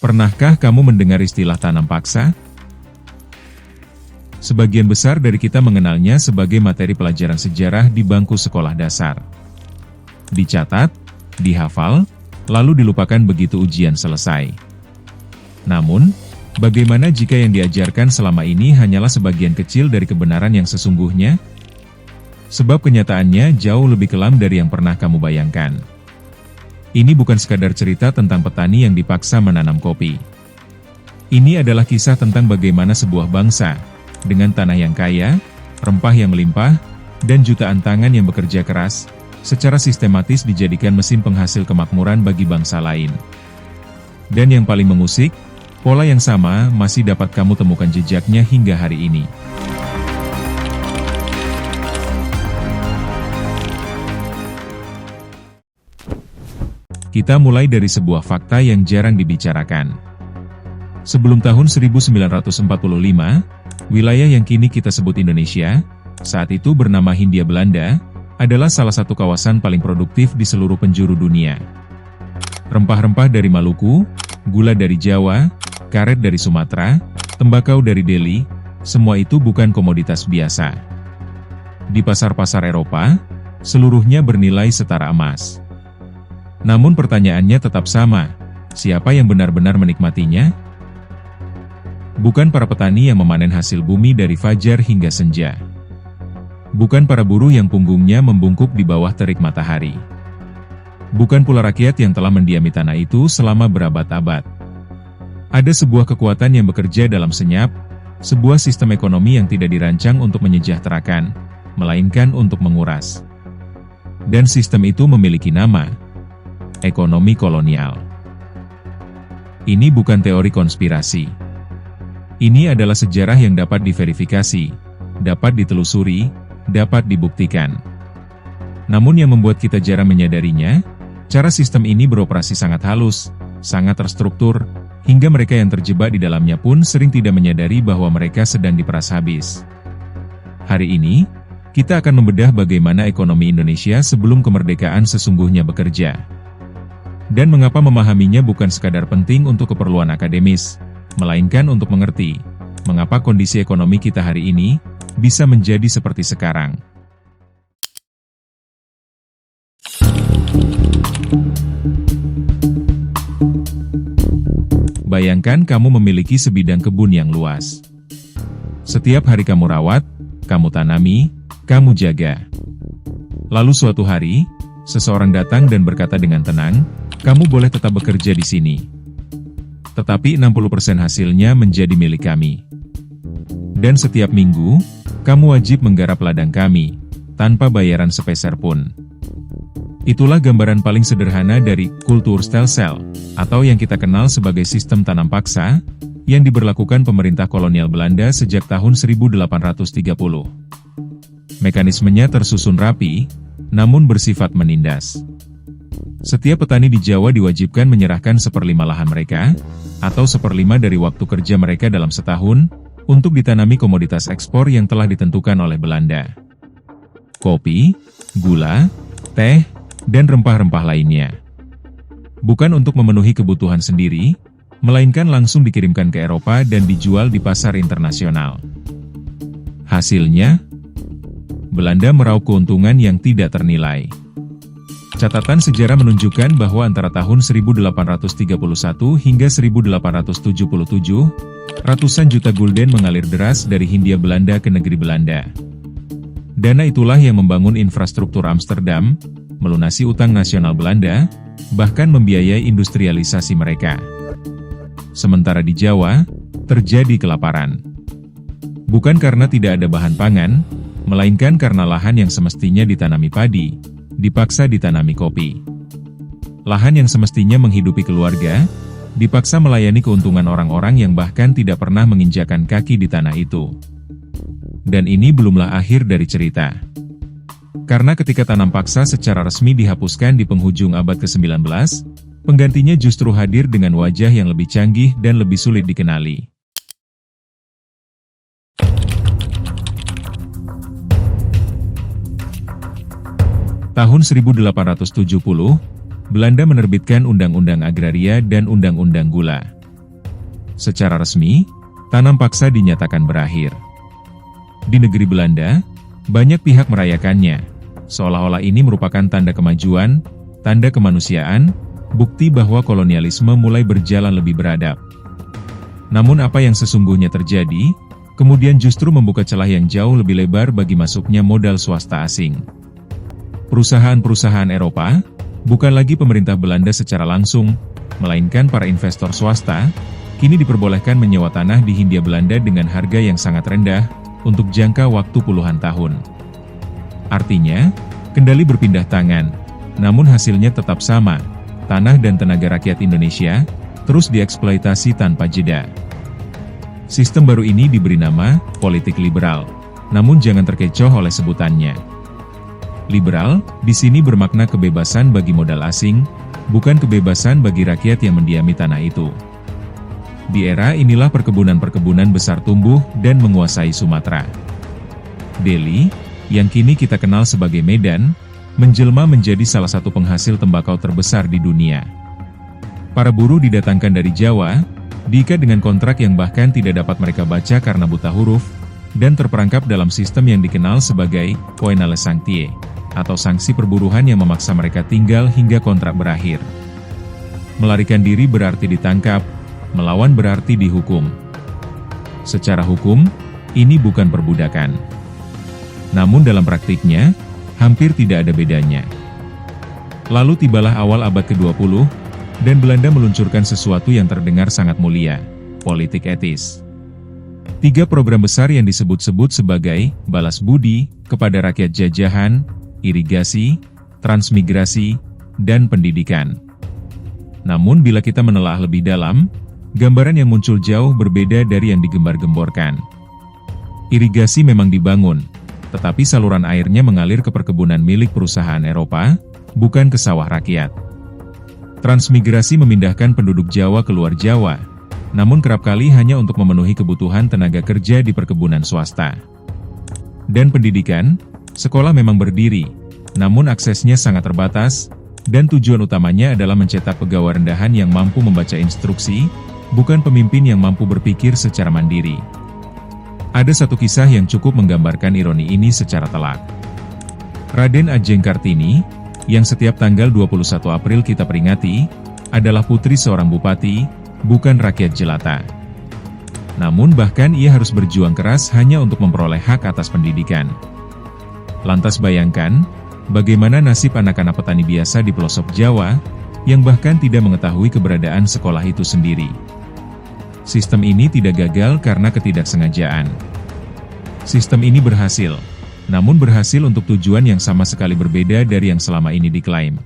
Pernahkah kamu mendengar istilah tanam paksa? Sebagian besar dari kita mengenalnya sebagai materi pelajaran sejarah di bangku sekolah dasar. Dicatat, dihafal, lalu dilupakan begitu ujian selesai. Namun, bagaimana jika yang diajarkan selama ini hanyalah sebagian kecil dari kebenaran yang sesungguhnya? Sebab kenyataannya jauh lebih kelam dari yang pernah kamu bayangkan. Ini bukan sekadar cerita tentang petani yang dipaksa menanam kopi. Ini adalah kisah tentang bagaimana sebuah bangsa, dengan tanah yang kaya, rempah yang melimpah, dan jutaan tangan yang bekerja keras, secara sistematis dijadikan mesin penghasil kemakmuran bagi bangsa lain. Dan yang paling mengusik, pola yang sama masih dapat kamu temukan jejaknya hingga hari ini. Kita mulai dari sebuah fakta yang jarang dibicarakan. Sebelum tahun 1945, wilayah yang kini kita sebut Indonesia, saat itu bernama Hindia Belanda, adalah salah satu kawasan paling produktif di seluruh penjuru dunia. Rempah-rempah dari Maluku, gula dari Jawa, karet dari Sumatera, tembakau dari Delhi, semua itu bukan komoditas biasa. Di pasar-pasar Eropa, seluruhnya bernilai setara emas. Namun pertanyaannya tetap sama, siapa yang benar-benar menikmatinya? Bukan para petani yang memanen hasil bumi dari fajar hingga senja. Bukan para buruh yang punggungnya membungkuk di bawah terik matahari. Bukan pula rakyat yang telah mendiami tanah itu selama berabad-abad. Ada sebuah kekuatan yang bekerja dalam senyap, sebuah sistem ekonomi yang tidak dirancang untuk menyejahterakan, melainkan untuk menguras. Dan sistem itu memiliki nama, ekonomi kolonial. Ini bukan teori konspirasi. Ini adalah sejarah yang dapat diverifikasi, dapat ditelusuri, dapat dibuktikan. Namun yang membuat kita jarang menyadarinya, cara sistem ini beroperasi sangat halus, sangat terstruktur, hingga mereka yang terjebak di dalamnya pun sering tidak menyadari bahwa mereka sedang diperas habis. Hari ini, kita akan membedah bagaimana ekonomi Indonesia sebelum kemerdekaan sesungguhnya bekerja. Dan mengapa memahaminya bukan sekadar penting untuk keperluan akademis, melainkan untuk mengerti mengapa kondisi ekonomi kita hari ini bisa menjadi seperti sekarang. Bayangkan kamu memiliki sebidang kebun yang luas. Setiap hari kamu rawat, kamu tanami, kamu jaga. Lalu suatu hari, seseorang datang dan berkata dengan tenang, kamu boleh tetap bekerja di sini. Tetapi 60% hasilnya menjadi milik kami. Dan setiap minggu, kamu wajib menggarap ladang kami, tanpa bayaran sepeser pun. Itulah gambaran paling sederhana dari kultur stelsel, atau yang kita kenal sebagai sistem tanam paksa, yang diberlakukan pemerintah kolonial Belanda sejak tahun 1830. Mekanismenya tersusun rapi, namun bersifat menindas. Setiap petani di Jawa diwajibkan menyerahkan 1/5 lahan mereka, atau 1/5 dari waktu kerja mereka dalam setahun, untuk ditanami komoditas ekspor yang telah ditentukan oleh Belanda. Kopi, gula, teh, dan rempah-rempah lainnya. Bukan untuk memenuhi kebutuhan sendiri, melainkan langsung dikirimkan ke Eropa dan dijual di pasar internasional. Hasilnya, Belanda meraup keuntungan yang tidak ternilai. Catatan sejarah menunjukkan bahwa antara tahun 1831 hingga 1877, ratusan juta gulden mengalir deras dari Hindia Belanda ke negeri Belanda. Dana itulah yang membangun infrastruktur Amsterdam, melunasi utang nasional Belanda, bahkan membiayai industrialisasi mereka. Sementara di Jawa, terjadi kelaparan. Bukan karena tidak ada bahan pangan, melainkan karena lahan yang semestinya ditanami padi, dipaksa ditanami kopi. Lahan yang semestinya menghidupi keluarga, dipaksa melayani keuntungan orang-orang yang bahkan tidak pernah menginjakan kaki di tanah itu. Dan ini belumlah akhir dari cerita. Karena ketika tanam paksa secara resmi dihapuskan di penghujung abad ke-19, penggantinya justru hadir dengan wajah yang lebih canggih dan lebih sulit dikenali. Tahun 1870, Belanda menerbitkan Undang-Undang Agraria dan Undang-Undang Gula. Secara resmi, tanam paksa dinyatakan berakhir. Di negeri Belanda, banyak pihak merayakannya, seolah-olah ini merupakan tanda kemajuan, tanda kemanusiaan, bukti bahwa kolonialisme mulai berjalan lebih beradab. Namun apa yang sesungguhnya terjadi, kemudian justru membuka celah yang jauh lebih lebar bagi masuknya modal swasta asing. Perusahaan-perusahaan Eropa, bukan lagi pemerintah Belanda secara langsung, melainkan para investor swasta, kini diperbolehkan menyewa tanah di Hindia Belanda dengan harga yang sangat rendah, untuk jangka waktu puluhan tahun. Artinya, kendali berpindah tangan, namun hasilnya tetap sama, tanah dan tenaga rakyat Indonesia, terus dieksploitasi tanpa jeda. Sistem baru ini diberi nama, politik liberal, namun jangan terkecoh oleh sebutannya. Liberal, di sini bermakna kebebasan bagi modal asing, bukan kebebasan bagi rakyat yang mendiami tanah itu. Di era inilah perkebunan-perkebunan besar tumbuh dan menguasai Sumatera. Delhi, yang kini kita kenal sebagai Medan, menjelma menjadi salah satu penghasil tembakau terbesar di dunia. Para buruh didatangkan dari Jawa, diikat dengan kontrak yang bahkan tidak dapat mereka baca karena buta huruf, dan terperangkap dalam sistem yang dikenal sebagai poenale sanctie, atau sanksi perburuhan yang memaksa mereka tinggal hingga kontrak berakhir. Melarikan diri berarti ditangkap, melawan berarti dihukum. Secara hukum, ini bukan perbudakan. Namun dalam praktiknya, hampir tidak ada bedanya. Lalu tibalah awal abad ke-20, dan Belanda meluncurkan sesuatu yang terdengar sangat mulia, politik etis. 3 program besar yang disebut-sebut sebagai balas budi kepada rakyat jajahan, irigasi, transmigrasi, dan pendidikan. Namun bila kita menelaah lebih dalam, gambaran yang muncul jauh berbeda dari yang digembar-gemborkan. Irigasi memang dibangun, tetapi saluran airnya mengalir ke perkebunan milik perusahaan Eropa, bukan ke sawah rakyat. Transmigrasi memindahkan penduduk Jawa keluar Jawa, namun kerap kali hanya untuk memenuhi kebutuhan tenaga kerja di perkebunan swasta. Dan pendidikan, sekolah memang berdiri, namun aksesnya sangat terbatas, dan tujuan utamanya adalah mencetak pegawai rendahan yang mampu membaca instruksi, bukan pemimpin yang mampu berpikir secara mandiri. Ada satu kisah yang cukup menggambarkan ironi ini secara telak. Raden Ajeng Kartini, yang setiap tanggal 21 April kita peringati, adalah putri seorang bupati, bukan rakyat jelata. Namun bahkan ia harus berjuang keras hanya untuk memperoleh hak atas pendidikan. Lantas bayangkan, bagaimana nasib anak-anak petani biasa di pelosok Jawa, yang bahkan tidak mengetahui keberadaan sekolah itu sendiri. Sistem ini tidak gagal karena ketidaksengajaan. Sistem ini berhasil, namun berhasil untuk tujuan yang sama sekali berbeda dari yang selama ini diklaim.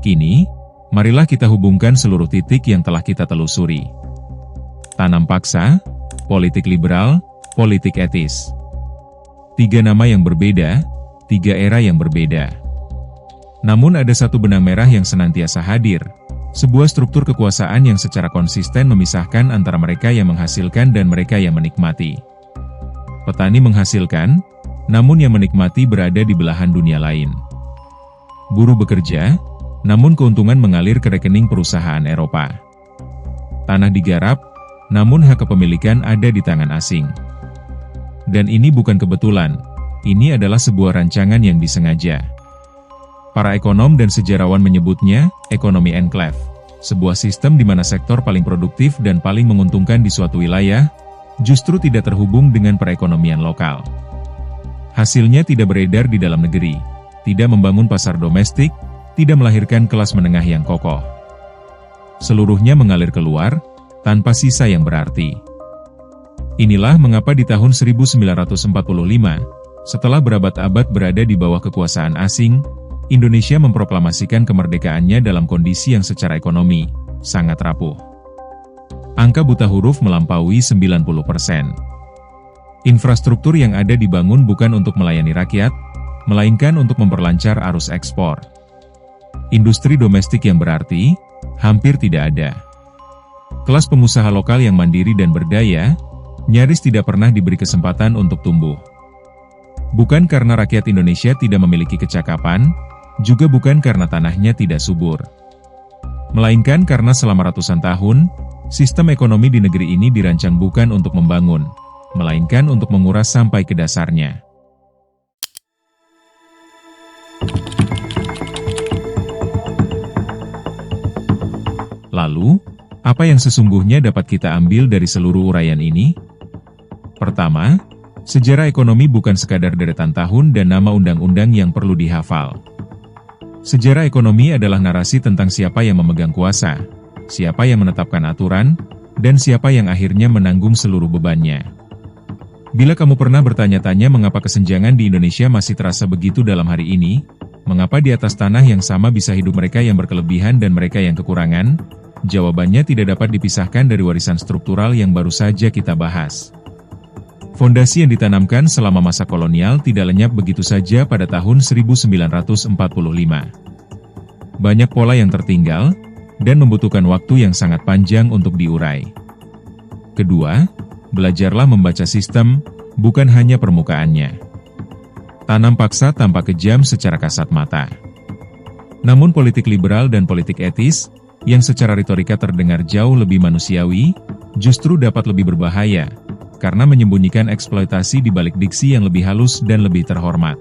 Kini, marilah kita hubungkan seluruh titik yang telah kita telusuri. Tanam paksa, politik liberal, politik etis. 3 nama yang berbeda, 3 era yang berbeda. Namun ada satu benang merah yang senantiasa hadir, sebuah struktur kekuasaan yang secara konsisten memisahkan antara mereka yang menghasilkan dan mereka yang menikmati. Petani menghasilkan, namun yang menikmati berada di belahan dunia lain. Buruh bekerja, namun keuntungan mengalir ke rekening perusahaan Eropa. Tanah digarap, namun hak kepemilikan ada di tangan asing. Dan ini bukan kebetulan, ini adalah sebuah rancangan yang disengaja. Para ekonom dan sejarawan menyebutnya ekonomi enclave, sebuah sistem di mana sektor paling produktif dan paling menguntungkan di suatu wilayah, justru tidak terhubung dengan perekonomian lokal. Hasilnya tidak beredar di dalam negeri, tidak membangun pasar domestik, tidak melahirkan kelas menengah yang kokoh. Seluruhnya mengalir keluar, tanpa sisa yang berarti. Inilah mengapa di tahun 1945, setelah berabad-abad berada di bawah kekuasaan asing, Indonesia memproklamasikan kemerdekaannya dalam kondisi yang secara ekonomi sangat rapuh. Angka buta huruf melampaui 90%. Infrastruktur yang ada dibangun bukan untuk melayani rakyat, melainkan untuk memperlancar arus ekspor. Industri domestik yang berarti hampir tidak ada. Kelas pengusaha lokal yang mandiri dan berdaya nyaris tidak pernah diberi kesempatan untuk tumbuh. Bukan karena rakyat Indonesia tidak memiliki kecakapan, juga bukan karena tanahnya tidak subur. Melainkan karena selama ratusan tahun, sistem ekonomi di negeri ini dirancang bukan untuk membangun, melainkan untuk menguras sampai ke dasarnya. Lalu, apa yang sesungguhnya dapat kita ambil dari seluruh uraian ini? Pertama, sejarah ekonomi bukan sekadar deretan tahun dan nama undang-undang yang perlu dihafal. Sejarah ekonomi adalah narasi tentang siapa yang memegang kuasa, siapa yang menetapkan aturan, dan siapa yang akhirnya menanggung seluruh bebannya. Bila kamu pernah bertanya-tanya mengapa kesenjangan di Indonesia masih terasa begitu dalam hari ini, mengapa di atas tanah yang sama bisa hidup mereka yang berkelebihan dan mereka yang kekurangan, jawabannya tidak dapat dipisahkan dari warisan struktural yang baru saja kita bahas. Fondasi yang ditanamkan selama masa kolonial tidak lenyap begitu saja pada tahun 1945. Banyak pola yang tertinggal, dan membutuhkan waktu yang sangat panjang untuk diurai. Kedua, belajarlah membaca sistem, bukan hanya permukaannya. Tanam paksa tampak kejam secara kasat mata. Namun politik liberal dan politik etis, yang secara retorika terdengar jauh lebih manusiawi, justru dapat lebih berbahaya, karena menyembunyikan eksploitasi di balik diksi yang lebih halus dan lebih terhormat.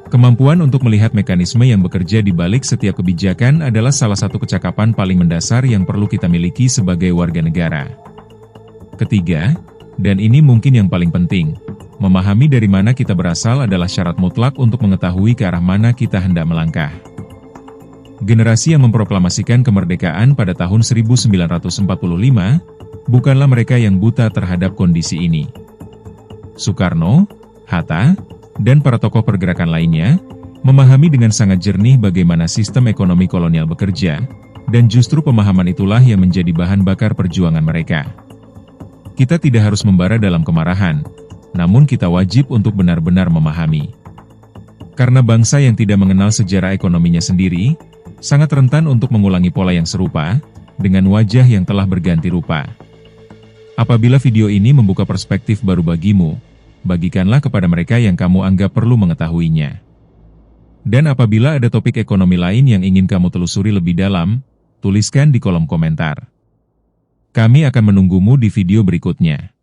Kemampuan untuk melihat mekanisme yang bekerja di balik setiap kebijakan adalah salah satu kecakapan paling mendasar yang perlu kita miliki sebagai warga negara. Ketiga, dan ini mungkin yang paling penting, memahami dari mana kita berasal adalah syarat mutlak untuk mengetahui ke arah mana kita hendak melangkah. Generasi yang memproklamasikan kemerdekaan pada tahun 1945, bukanlah mereka yang buta terhadap kondisi ini. Soekarno, Hatta, dan para tokoh pergerakan lainnya, memahami dengan sangat jernih bagaimana sistem ekonomi kolonial bekerja, dan justru pemahaman itulah yang menjadi bahan bakar perjuangan mereka. Kita tidak harus membara dalam kemarahan, namun kita wajib untuk benar-benar memahami. Karena bangsa yang tidak mengenal sejarah ekonominya sendiri, sangat rentan untuk mengulangi pola yang serupa, dengan wajah yang telah berganti rupa. Apabila video ini membuka perspektif baru bagimu, bagikanlah kepada mereka yang kamu anggap perlu mengetahuinya. Dan apabila ada topik ekonomi lain yang ingin kamu telusuri lebih dalam, tuliskan di kolom komentar. Kami akan menunggumu di video berikutnya.